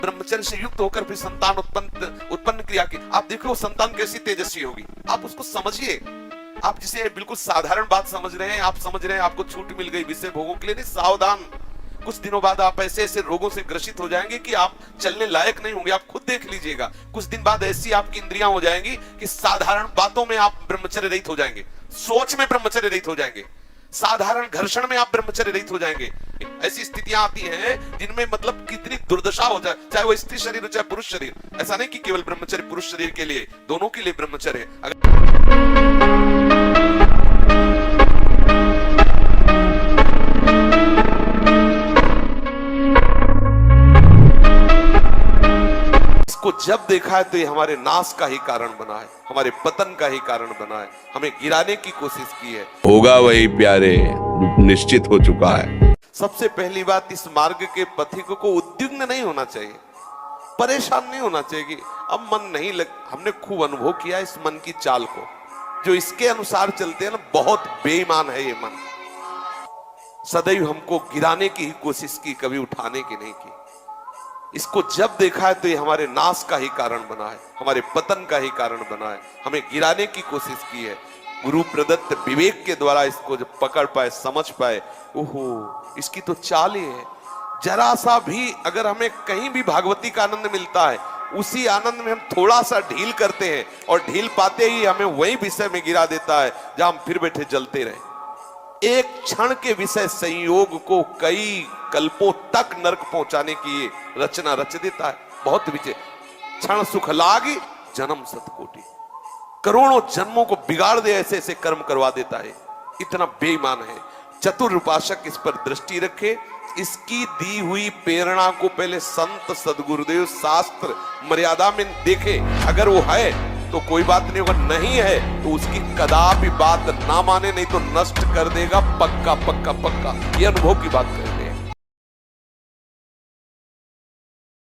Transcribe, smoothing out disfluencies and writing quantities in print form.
ब्रह्मचर्य से युक्त होकर फिर संतान उत्पन्न क्रिया की, आप देखो वो संतान कैसी तेजस्वी होगी। आप उसको समझिए। आप जिसे बिल्कुल साधारण बात समझ रहे हैं, आप समझ रहे हैं आपको छूट मिल गई विषय भोगों के लिए, नहीं, सावधान। कुछ दिनों बाद आप ऐसे ऐसे रोगों से ग्रसित हो जाएंगे कि आप चलने लायक नहीं होंगे। आप खुद देख लीजिएगा। कुछ दिन बाद ऐसी आपकी इंद्रियां हो जाएंगी कि साधारण बातों में आप ब्रह्मचर्य रहित हो जाएंगे, सोच में ब्रह्मचर्य रहित हो जाएंगे, साधारण घर्षण में आप ब्रह्मचर्य रहित हो जाएंगे। ऐसी स्थितियां आती हैं जिनमें मतलब कितनी दुर्दशा हो जाए, चाहे वो स्त्री शरीर हो चाहे पुरुष शरीर। ऐसा नहीं कि केवल ब्रह्मचर्य पुरुष शरीर के लिए, दोनों के लिए ब्रह्मचर्य है। इसको जब देखा है तो ये हमारे नाश का ही कारण बना है, हमारे पतन का ही कारण बना है, हमें गिराने की कोशिश की है। होगा वही प्यारे, निश्चित हो चुका है। सबसे पहली बात, इस मार्ग के पथिक को उद्विग्न नहीं होना चाहिए, परेशान नहीं होना चाहिए कि अब मन नहीं लग। हमने खूब अनुभव किया इस मन की चाल को, जो इसके अनुसार चलते हैं ना, बहुत बेईमान है ये मन। सदैव हमको गिराने की ही कोशिश की, कभी उठाने की नहीं की। इसको जब देखा है तो ये हमारे नाश का ही कारण बना है, हमारे पतन का ही कारण बना है, हमें गिराने की कोशिश की है। गुरु प्रदत्त विवेक के द्वारा इसको जब पकड़ पाए, समझ पाए, ओहो इसकी तो चाल ही है। जरा सा भी अगर हमें कहीं भी भागवती का आनंद मिलता है, उसी आनंद में हम थोड़ा सा ढील करते हैं और ढील पाते ही हमें वही विषय में गिरा देता है जहां हम फिर बैठे जलते रहे। एक क्षण के विषय संयोग को कई कल्पों तक नरक पहुंचाने की रचना रच देता है। बहुत विजय, क्षण सुख लागी जन्म सतकोटि, करोड़ों जन्मों को बिगाड़ दे, ऐसे ऐसे कर्म करवा देता है। इतना बेईमान है। चतुर उपासक इस पर दृष्टि रखे, इसकी दी हुई प्रेरणा को पहले संत सदगुरुदेव शास्त्र मर्यादा में देखे। अगर वो है तो कोई बात नहीं, अगर नहीं है तो उसकी कदापि बात ना माने, नहीं तो नष्ट कर देगा पक्का पक्का पक्का। ये अनुभव की बात करें।